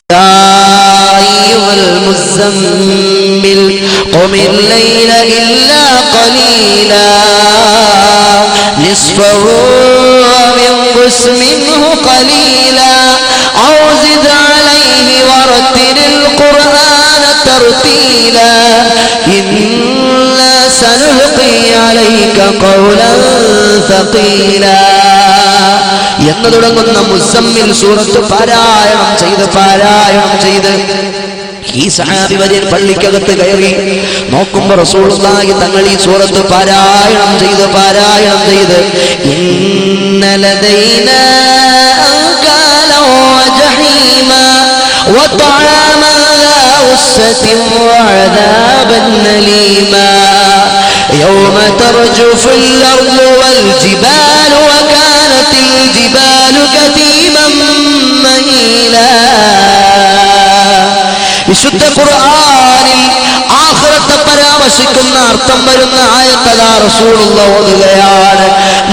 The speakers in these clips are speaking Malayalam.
أيها المزمل قم الليل إلا قليلا نصفه وانقص منه قليلا أو زد عليه ورتل القرآن ترتيلا إنا سنلقي عليك قولا ثقيلا എന്ന് തുടങ്ങുന്ന മുസമ്മിൽ സൂറത്ത് പാരായണം ചെയ്ത് ഈ സഹാബി വര്യൻ പള്ളിക്കകത്ത് കയറി നോക്കുമ്പോ റസൂലുള്ളാഹി തങ്ങൾ ഈ സൂറത്ത് പാരായണം ചെയ്ത് ഇന്നലദൈനാ അൻകാലോ വജഹീമ വതഅമൻ ലാ ഉസ്സതിൻ വഅദാബൻ അലീമാ യൗമ തർജുഫുൽ അർളു വൽ ജിബാലു വകാനത് الجبال كثيبا مهيلا വിശുദ്ധ ഖുർആനിൽ ആഖിറത്തെ പരാമർശിക്കുന്ന അർത്ഥം വരുന്ന ആയത്തതാ റസൂലുള്ളാഹി ഓതുകയാണ്.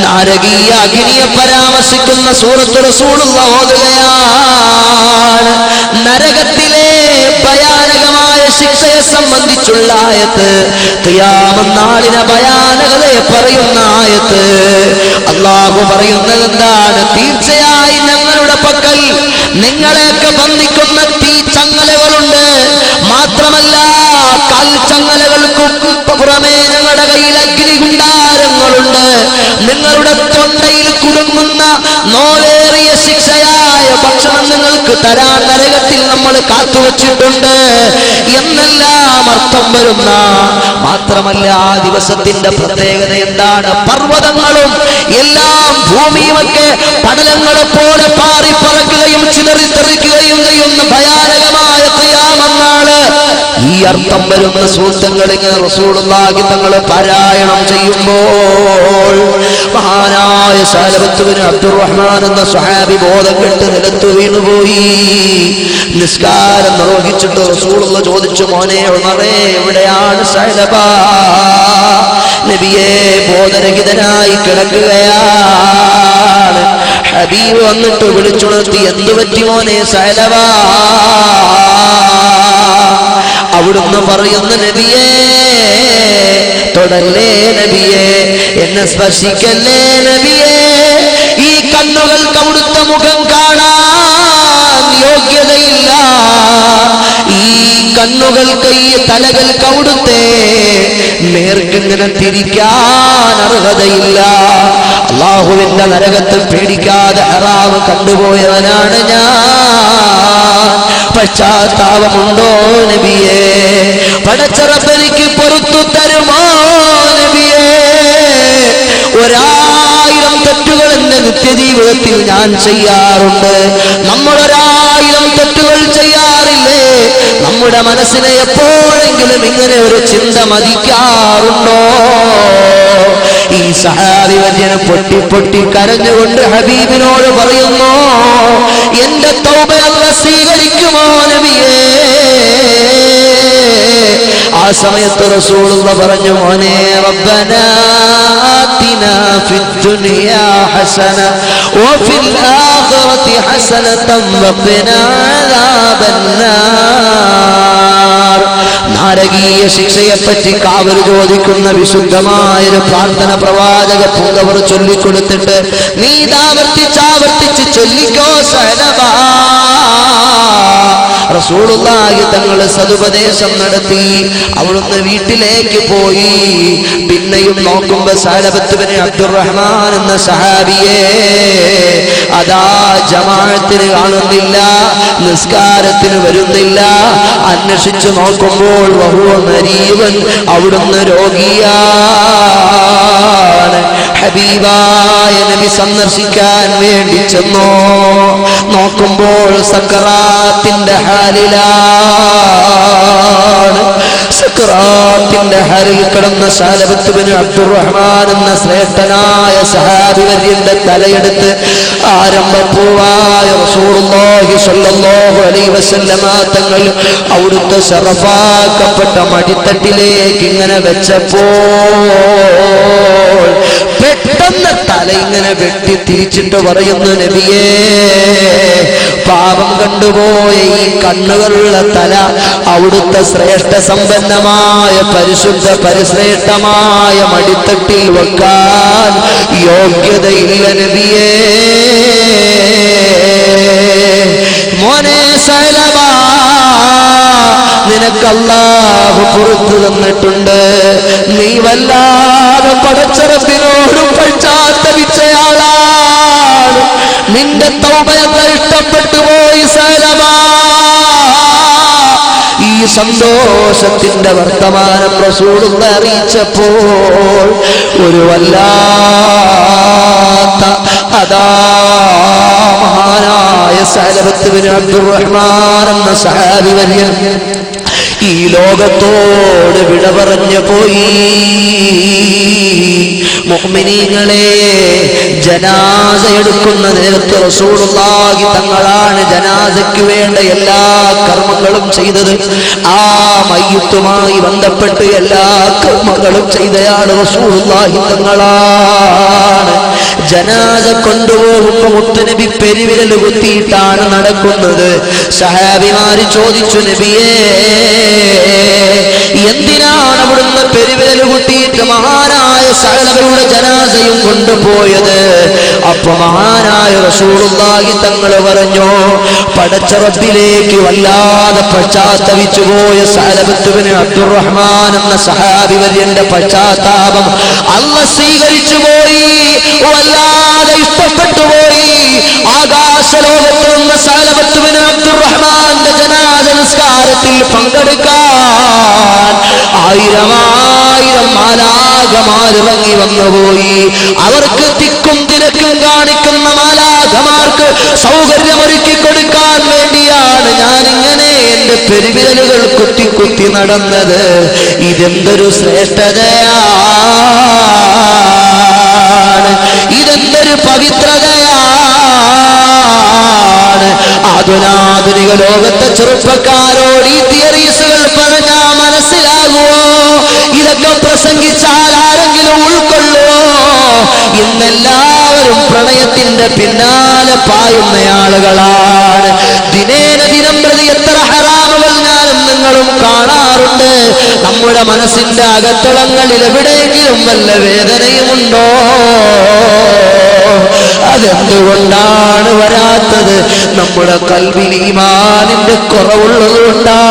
നരകീയ അഗ്നിയെ പരാമർശിക്കുന്ന സൂറത്ത് റസൂലുള്ളാഹി ഓതുകയാണ്. നരകത്തിലെ ഭയാനകമായ ശിക്ഷയെ സംബന്ധിച്ചുള്ള ആയത്ത്, ഖിയാമത്ത് നാളിനെ ഭയാനകതയെ പറയുന്ന ആയത്ത്. അല്ലാഹു പറയുന്നത് എന്താണ്? തീർച്ചയായും ഞങ്ങളുടെ പക്കൽ നിങ്ങളെയൊക്കെ ബന്ധിക്കുന്ന തീച്ചങ്ങലകളുണ്ട്. മാത്രമല്ല കൽച്ചങ്ങലകൾക്ക് പുറമേ ഞങ്ങളുടെ കയ്യിൽ അഗ്നികുണ്ടാരങ്ങളുണ്ട്. നിങ്ങളുടെ തൊണ്ടയിൽ കുടുങ്ങുന്ന നോവേറിയ ശിക്ഷയായ ഭക്ഷണം നിങ്ങൾക്ക് തരാൻ നരകത്തിൽ നമ്മൾ കാത്തുവച്ചിട്ടുണ്ട് എന്നെല്ലാം അർത്ഥം വരുന്ന. മാത്രമല്ല ആ ദിവസത്തിന്റെ പ്രത്യേകത എന്താണ്? പർവ്വതങ്ങളും എല്ലാം ഭൂമിയുമൊക്കെ പടലങ്ങളെ പോലെ പാറിപ്പറക്കുകയും ചിതറിത്തെറിക്കുകയും ചെയ്യുന്ന ഭയാനകമായ ഖിയാമത്ത് നാള്. ഈ അർത്ഥം വരുന്ന സൂക്തങ്ങൾ ഇങ്ങനെ റസൂലുള്ളാഹി തങ്ങൾ പാരായണം ചെയ്യുമ്പോൾ മഹാനായ സഅലബത്ത് ബിൻ അബ്ദുറഹ്മാൻ എന്ന സ്വഹാബി ബോധം കെട്ട് നിലത്ത് വീണുപോയി. നിസ്കാരം നിർവഹിച്ചിട്ട് റസൂലുള്ളാഹി ചോദിച്ചു, മോനെ ഉമറേ, എവിടെയാണ് സഅലബ? നബിയെ, ബോധരഹിതനായി കിടക്കുകയാണ്. ഹബീബ് വന്നിട്ട് വിളിച്ചുണർത്തി, എന്തു പറ്റി മോനെ സഅലബ? അവിടുന്ന് പറയുന്നു, നബിയേ, തൊടല്ലേ നബിയേ, എന്നെ സ്പർശിക്കല്ലേ നബിയേ, ഈ കണ്ണുകൾക്ക് അവിടുത്തെ മുഖം കാണാൻ യോഗ്യതയില്ല, ഈ കണ്ണുകൾക്ക് ഈ തലകൾക്ക് അവിടുത്തെ നേർക്കിങ്ങനെ തിരിക്കാൻ അർഹതയില്ല. അല്ലാഹുവിന്റെ നരകത്തിൽ പേടിക്കാതെ ഹറാമ് കണ്ടുപോയവനാണ് ഞാൻ. പശ്ചാത്താപമുണ്ടോ നബിയേ? പടച്ച റബ്ബ് എനിക്ക് പൊറുത്തു തരുമോ നബിയേ? 1000 തെറ്റുകൾ എന്റെ നിത്യജീവിതത്തിൽ ഞാൻ ചെയ്യാറുണ്ട്. നമ്മൾ 1000 തെറ്റുകൾ ചെയ്യാറില്ലേ? നമ്മുടെ മനസ്സിനെ എപ്പോഴെങ്കിലും ഇങ്ങനെ ഒരു ചിന്ത മതിക്കാറുണ്ടോ? ഈ സഹാബി വര്യന് പൊട്ടി പൊട്ടി കരഞ്ഞുകൊണ്ട് ഹബീബിനോട് പറയുന്നു, എന്റെ തൗബ അല്ലാഹ് സ്വീകരിക്കുമോ നബിയേ? ആ സമയത്ത് റസൂലുള്ളാഹി പറഞ്ഞു, മോനെ, റബ്ബനാ ആതിനാ ഫിദ്ദുനിയാ ഹസന വഫിൽ ആഖിറതി ഹസനതൻ വഖിനാ അദാബന്നാർ. നരകീയ ശിക്ഷയെപ്പറ്റി കാവൽ ചോദിക്കുന്ന വിശുദ്ധമായൊരു പ്രാർത്ഥന പ്രവാചക പുങ്കവർ ചൊല്ലിക്കൊടുത്തിട്ട്, നീ ആവർത്തിച്ച് ചൊല്ലിക്കോ സഅലബ. റസൂലുള്ളാഹി തങ്ങൾ സദുപദേശം നടത്തി. അവിടുന്ന് വീട്ടിലേക്ക് പോയി. പിന്നെയും നോക്കുമ്പോ സഅലബത്ത് ബിൻ അബ്ദുറഹ്മാൻ എന്ന സഹാബിയെ അതാ ജമാഅത്തിന് കാണുന്നില്ല, നിസ്കാരത്തിന് വരുന്നില്ല. അന്വേഷിച്ചു നോക്കുമ്പോൾ വഹുവ മരീവൻ, അവിടുന്ന് രോഗിയാണ്. ഹബീബായ നബി സന്ദർശിക്കാൻ വേണ്ടി ചെന്നോ. നോക്കുമ്പോൾ സക്കറാത്തിന്റെ ഹാലിലാണ്. സക്കറാത്തിന്റെ ഹാലിൽ കിടന്ന സഅലബത്ത് ബിൻ അബ്ദുറഹ്മാൻ എന്ന ശ്രേഷ്ഠനായ സഹാബി വര്യന്റെ തലയെടുത്ത് ആരംഭപ്പൂവായ റസൂലുള്ളാഹി സ്വല്ലല്ലാഹു അലൈഹി വസല്ലമ തങ്ങൾ അവിടുത്തെ ശറഫാക്കപ്പെട്ട മടിത്തട്ടിലേക്ക് ഇങ്ങനെ വെച്ചപ്പോൾ പെട്ടെന്ന് തല ഇങ്ങനെ വെട്ടി തിരിച്ചിട്ട് പറയുന്നു, നബിയേ, പാപം കണ്ടുപോയ ഈ കണ്ണുകളുള്ള തല അവിടുത്തെ ശ്രേഷ്ഠ സമ്പന്നമായ പരിശുദ്ധ പരിശ്രേഷ്ഠമായ മടിത്തട്ടിൽ വെക്കാൻ യോഗ്യതയില്ല നബിയേ. മോനെ സഅലബ, നിനക്ക് അല്ലാഹു പുറത്തു തന്നിട്ടുണ്ട്. നീ വല്ലാതെ പടച്ചറപ്പിനോട് പശ്ചാത്തപിച്ചയാളാണ്. നിന്റെ തൗബയൊക്കെ ഇഷ്ടപ്പെട്ടു പോയി സഅലബ. ഈ സന്തോഷത്തിന്റെ വർത്തമാനം റസൂലുള്ള അറിയിച്ചപ്പോൾ ഒരു വല്ലാത്ത അതാ മഹാനായ സഅലബത്ത് ബിൻ അബ്ദുറഹ്മാൻ എന്ന സഹാബി വര്യൻ ഈ ലോകത്തോട് വിട പറഞ്ഞു പോയി. മുഅ്മിനീങ്ങളെ, ജനാസ എടുക്കുന്ന നേരത്ത് റസൂലുള്ളാഹി തങ്ങളാണ് ജനാസയ്ക്ക് വേണ്ട എല്ലാ കർമ്മങ്ങളും ചെയ്തത്. ആ മയ്യിത്തുമായി ബന്ധപ്പെട്ട് എല്ലാ കർമ്മങ്ങളും ചെയ്തയാൾ റസൂലുള്ളാഹി തങ്ങളാണ്. ജനാസ കൊണ്ടുപോകുമ്പോൾ മുത്തുനബി പെരുവിരൽ കുത്തിയിട്ടാണ് നടക്കുന്നത്. സഹാബിമാര് ചോദിച്ചു, നബിയേ, എന്തിനാണ് അവിടുന്ന് പെരുവിരൽ കുത്തിയിട്ട് മഹാനായ സഅലബയുടെ ജനാസയും കൊണ്ടുപോയത്? അപ്പൊ മഹാനായ റസൂലുള്ളാഹി തങ്ങൾ പറഞ്ഞു, പടച്ച റബ്ബിലേക്ക് വല്ലാതെ പശ്ചാത്തപിച്ചു പോയ സഅലബത്ത് ബിൻ അബ്ദുറഹ്മാൻ എന്ന സഹാബി വര്യന്റെ പശ്ചാത്താപം അല്ലാഹു സ്വീകരിച്ചു പോയി, വല്ലാതെ ഇഷ്ടപ്പെട്ടു പോയി. ആകാശലോകത്ത് നിന്ന് സഅലബത്ത് ബിൻ അബ്ദുറഹ്മാന്റെ ജനാസ നിസ്കാരത്തിൽ പങ്കെടുക്കാൻ ആയിരം മാലാഖമാരിറങ്ങി വന്നുപോയി. അവർക്ക് തിക്കും തിരക്കും കാണിക്കുന്ന മാലാഖമാർക്ക് സൗകര്യമൊരുക്കി കൊടുക്കാൻ വേണ്ടിയാണ് ഞാനിങ്ങനെ എന്റെ പെരുവിരലുകൾ കുത്തി കുത്തി നടന്നത്. ഇതെന്തൊരു ശ്രേഷ്ഠതയാണ്, ഇതെന്തൊരു പവിത്രതയാണ്. ആധുനാധുനിക ലോകത്തെ ചെറുപ്പക്കാരോട് ഈ തിയറീസുകൾ പറഞ്ഞാ മനസ്സിലാകുമോ? ഇതൊക്കെ പ്രസംഗിച്ചാൽ ആരെങ്കിലും ഉൾക്കൊള്ളുമോ? ഇന്നെല്ലാവരും പ്രണയത്തിന്റെ പിന്നാലെ പായുന്ന ആളുകളാണ്. ദിനേന ദിനം പ്രതി എത്ര ഹറാമുകൾ ഞാനും നിങ്ങളും കാണാറുണ്ട്. നമ്മുടെ മനസ്സിന്റെ അകത്തളങ്ങളിൽ എവിടെയെങ്കിലും വല്ല വേദനയുമുണ്ടോ? അതെന്തുകൊണ്ടാണ് വരാത്തത്? നമ്മുടെ ഖൽബിൽ ഈമാനിന്റെ കുറവുള്ളത് കൊണ്ടാണ്.